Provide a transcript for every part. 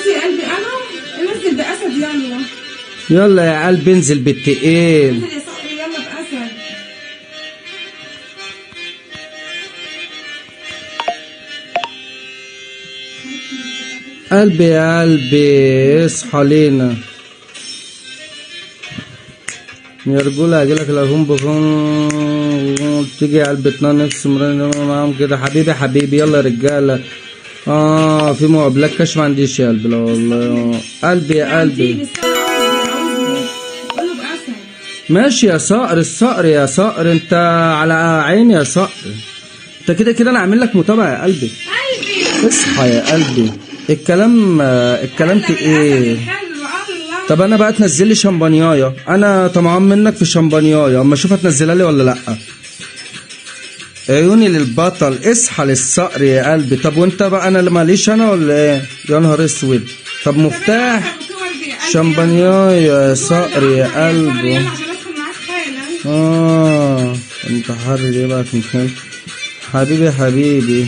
يا قلبي انا انزل باسد يلا. يلا يا قلبي انزل بالتقيل. انزل يا صاحبي يلا باسد. قلبي يا قلبي اصحى لينا يا رجولة، هجيلك الألبوم بكون تيجي يا قلبي نفس معاهم كده. حبيبي حبيبي يلا يا رجالة. في مقابلات كاش ما عنديش يا قلبي. لا والله قلبي يا قلبي. ماشي يا صقر الصقر يا صقر، انت على عيني يا صقر. انت كده كده انا عامل لك متابعة يا قلبي. اصحى يا قلبي. الكلام ايه؟ طب انا بقى تنزل لي شمبانيايه، انا طمعان منك في شمبانيايه، اما اشوف هتنزلها لي ولا لا. عيوني للبطل اصحى للصقر يا قلبي. طب وانت بقى انا ماليش انا ولا ايه؟ يا نهار اسود. طب مفتاح شمبانيايه يا صقر يا قلبي. انت حر ليه بقى في حبيبي حبيبي.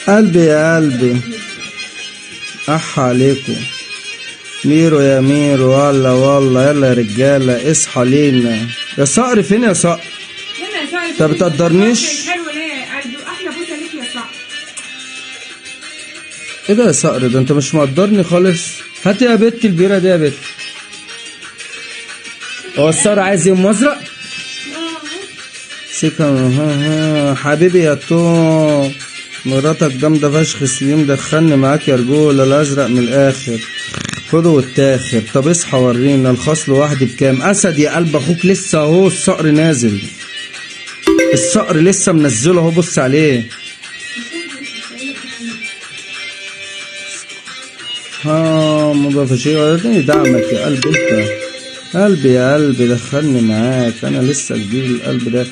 قلبي يا قلبي اح عليكم. ميرو يا ميرو والله والله. يلا يا رجاله اصحى لينا. يا صقر فين يا صقر؟ انت بتقدرنيش؟ ايه ده يا صقر ده؟ انت مش مقدرني خالص. هات يا بت البيره دي يا بت. هو الصقر عايز يوم ازرق؟ سكن حبيبي يا توم. مراتك جامدة فشخ سليم، دخلني معاك يا رجولة. الأزرق من الآخر خده واتاخر. طب اصحى ورينا الخصل لوحدي بكام؟ أسد يا قلب أخوك لسه أهو الصقر نازل. الصقر لسه منزله أهو، بص عليه. مضافشي وريني دعمك يا قلبي. انت قلبي يا قلبي دخلني معاك، أنا لسه جديد القلب ده.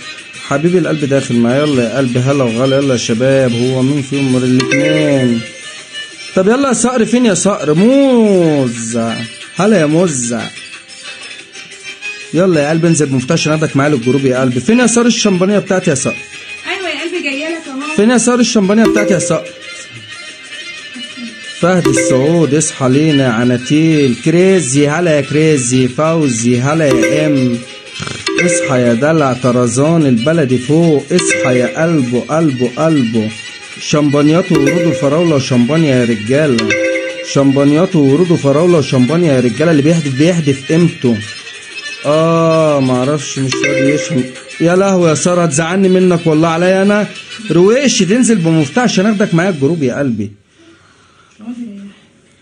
حبيبي القلب داخل معايا. يلا يا قلبي هلا وغلا. يلا يا شباب، هو مين فيهم من الاتنين؟ طب يلا يا صقر فين يا صقر؟ موزع هلا يا موزع. يلا يا قلبي انزل بمفتاح عشان اخدك معايا للجروب يا قلبي. فين يا صقر الشمبانيه بتاعتي يا صقر؟ ايوه يا قلبي جايه لك اهو. فين يا صقر الشمبانيه بتاعتي يا صقر؟ فهد السعود اصحى لينا. عناتيل كريزي هلا يا كريزي. فوزي هلا يا ام. اصحى يا دلع طرزان البلدي فوق. اصحى يا قلبه قلبه قلبه. شمبانيات وورود وفراوله وشمبانيا يا رجاله. شمبانيات وورود وفراوله وشمبانيا يا رجاله. اللي بيحدف قيمته. معرفش مش راضي يشم. يا لهوي يا ساره تزعلني منك والله عليا انا. رويش تنزل بمفتاح عشان اخدك معايا الجروب يا قلبي.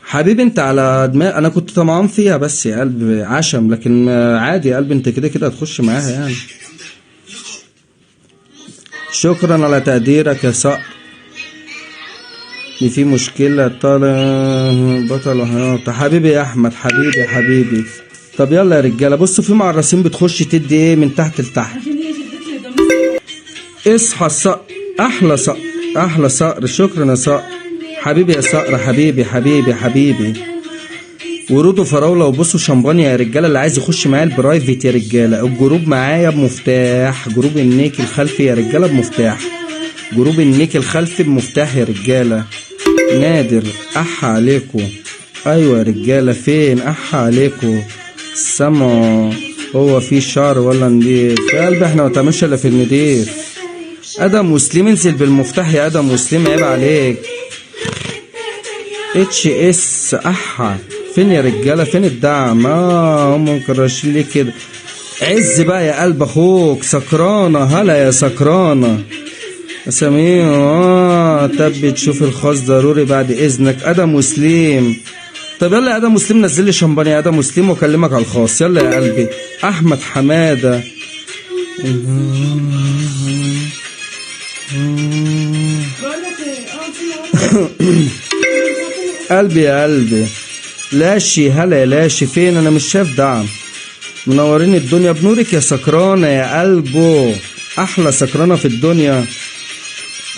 حبيبي انت على دماغ. انا كنت طمعان فيها بس يا قلبي عشم، لكن عادي يا قلبي انت كده كده هتخش معاها يعني. شكرا على تقديرك يا صقر. في مشكلة طالع بطل وحياط. حبيبي يا احمد حبيبي حبيبي. طب يلا يا رجاله بصوا، في معرسين بتخش تدي ايه من تحت لتحت. اصحى الصقر احلى صقر احلى صقر. شكرا يا صقر حبيبي يا صقر حبيبي حبيبي حبيبي. ورود وفراوله وبصوا شمبانيا يا رجاله. اللي عايز يخش معايا البرايفت يا رجاله. الجروب معايا بمفتاح. جروب النيك الخلفي يا رجاله بمفتاح. جروب النيك الخلفي بمفتاح يا رجاله. نادر اح عليكم. ايوه يا رجاله فين اح عليكم. سمعوا هو في شعر ولا نضيف؟ يا قلبي احنا ما بنعملش الا في النضيف. ادم مسلم انزل بالمفتاح يا ادم مسلم عيب عليك. اتش اس احا فين يا رجاله؟ فين الدعم؟ هم مكرشين ليه كده؟ عز بقى يا قلب اخوك. سكرانه هلا يا سكرانه. سمير تبي تشوف الخاص ضروري بعد اذنك. ادم مسلم. طب يلا يا ادم مسلم نزل لي شمبانيا يا ادم مسلم واكلمك على الخاص. يلا يا قلبي. احمد حماده قلبي يا قلبي. لاشي هلا يا لاشي فين؟ انا مش شايف دعم. منورين الدنيا بنورك يا سكرانه يا قلبه. احلى سكرانه في الدنيا.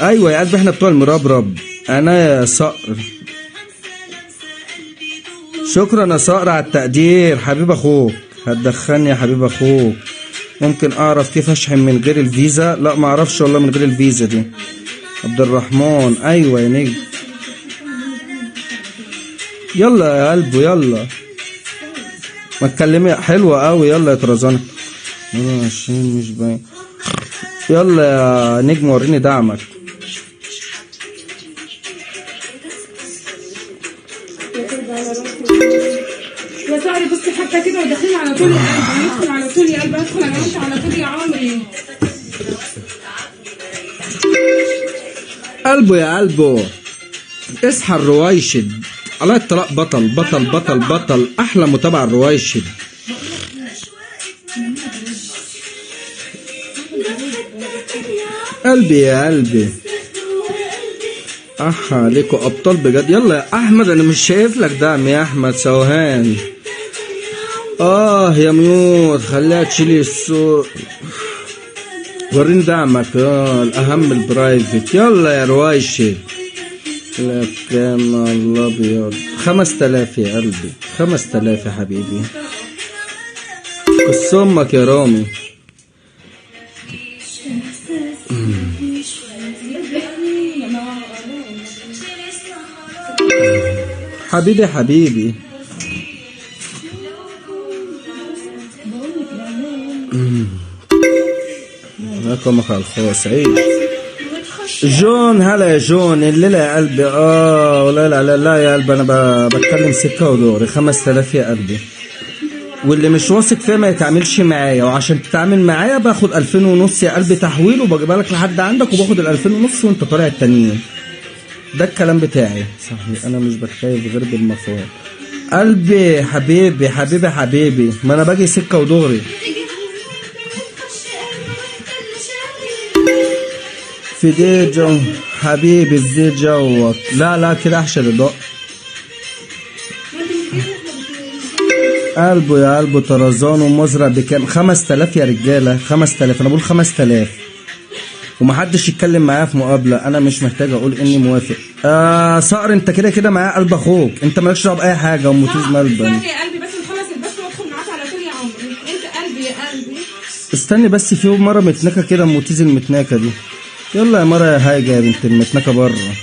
ايوه يا قلبي احنا بتوع المربرب. انا يا صقر. شكرا يا صقر على التقدير حبيب اخوك. هتدخلني يا حبيب اخوك. ممكن اعرف كيف اشحن من غير الفيزا؟ لا ما اعرفش والله من غير الفيزا دي. عبد الرحمن ايوه يا نجم. يلا يا قلبه يلا، ما تكلمي حلوة قوي. يلا يا طرزانة 22 مش باين. يلا يا نجم وريني دعمك. يا ساري بصي حتى كده وداخلين على طول يا قلبي، هندخل على طول يا قلبي، هدخل انا وانت على طول يا عمري. قلبه يا قلبه اصحى الرويشد على الطلاق. بطل بطل بطل بطل، احلى متابعة الرويشد. قلبي يا قلبي عليكوا ابطال بجد. يلا يا احمد انا مش شايف لك دعم يا احمد سوهان. يا ميوت خليها تشيلي الصوت. وريني دعمك الاهم البرايفت. يلا يا روايشي. لا كان الابيض 5000 يا قلبي، 5000 يا حبيبي. قص امك يا رامي. حبيبي حبيبي. رقمك على الخاص عيش. جون هلا يا جون الليلة يا قلبي. لا لا لا لا يا قلبي انا بتكلم سكة ودوري. 5000 يا قلبي، واللي مش واثق فيها ما يتعاملش معايا، وعشان تتعامل معايا باخد 2000 ونص يا قلبي تحويل، وبجيبها لك لحد عندك وباخد 2000 ونص وانت طالع التانيين. ده الكلام بتاعي صحيح. انا مش بتخيف غير بالمفعول. قلبي حبيبي حبيبي حبيبي، ما انا باجي سكة ودغري. في دي جو حبيبي الزيت جوك. لا لا كده احشر الضوء. قلبه يا قلبه طرزان ومزرع بكام؟ 5000 يا رجاله 5000. انا بقول 5000 ومحدش يتكلم معايا في مقابله. انا مش محتاج اقول اني موافق. صقر انت كده كده معايا قلب اخوك، انت مالكش دعوه باي حاجه. وموتيز ملبن يا قلبي بس نخلص البث وادخل معاك على طول يا عمري. انت قلبي يا قلبي. استني بس في مره متنكه كده موتيز المتناكه دي. يلا يا مره يا هايجه يا بنت المتنكه بره.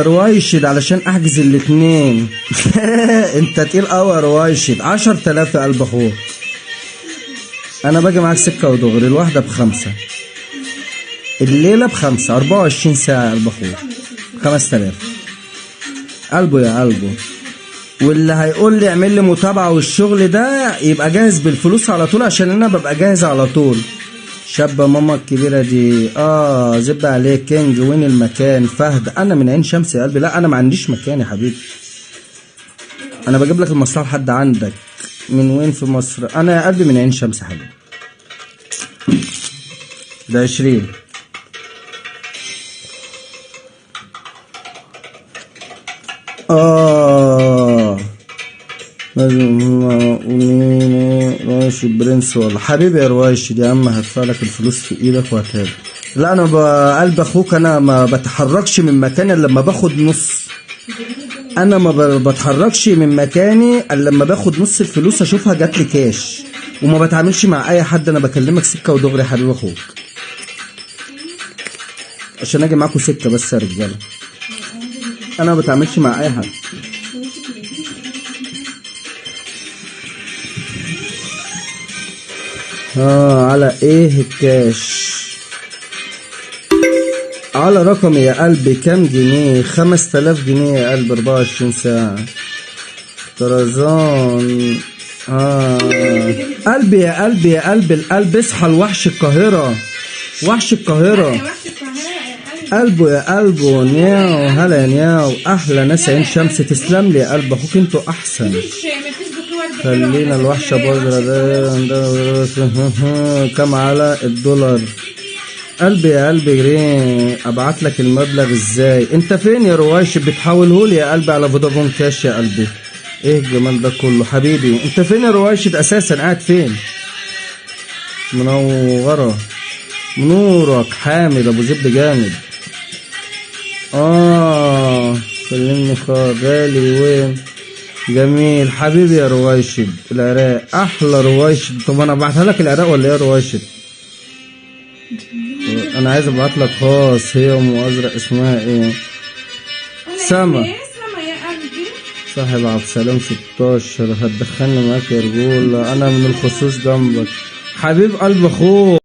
روايشد علشان احجز الاتنين. انت تقيل قوي يا روايشد. 10000 يا قلب اخوك. انا باجي معاك سكه ودغري. الواحده ب5، الليله ب5، 24 ساعه يا قلب اخوك. 5000 قلبه يا قلبه. واللي هيقول لي اعمل لي متابعه والشغل ده يبقى جاهز بالفلوس على طول، عشان انا ببقى جاهز على طول. شابة ماما الكبيرة دي. زب عليك كينج. وين المكان؟ فهد. انا من عين شمس يا قلبي. لا انا ما عنديش مكان يا حبيبي، انا بجيب لك المصلحة لحد عندك. من وين في مصر؟ انا يا قلبي من عين شمس يا حبيبي. ده 20. راشد برنس والله. حبيبي يا راشد يا عم هدفع لك الفلوس في ايدك وهتهاجم. لا انا بقلب اخوك انا ما بتحركش من مكاني الا لما باخد نص. انا ما بتحركش من مكاني الا لما باخد نص الفلوس اشوفها جات لي كاش. وما بتعاملش مع اي حد. انا بكلمك سكه ودغري يا حبيب اخوك، عشان اجي معاكم سكه بس يا رجاله. انا ما بتعاملش مع اي حد. على ايه الكاش؟ على رقمي يا قلبي. كام جنيه؟ 5000 جنيه يا قلبي. 24 ساعة. طرزان. قلبي يا قلبي يا قلبي القلب. اصحى لوحش القاهرة. وحش القاهرة. قلبه يا قلبه. نياو هلا يا نياو. احلى ناس عين شمس. تسلم لي يا قلب اخوك. انتوا احسن. خلينا الوحشة بودرة ده. كم على الدولار؟ قلبي يا قلبي جرين. ابعت لك المبلغ ازاي؟ انت فين يا روايش؟ بتحولهولي يا قلبي على فودافون كاش يا قلبي. ايه الجمال ده كله حبيبي؟ انت فين يا روايش اساسا؟ قاعد فين؟ منورة. منورك حامد ابو زبد جامد. كلمني غالي. وين جميل حبيبي يا رويشد العراق احلى رويشد. طب انا ابعتها لك العراق ولا ايه يا رويشد؟ انا عايز ابعت لك خاص. هي ام ازرق اسمها ايه؟ سما. سما يا قلبي. صاحب عبد السلام 16 هتدخلني معاك يا رجولة، انا من الخصوص جنبك حبيب قلب اخوك.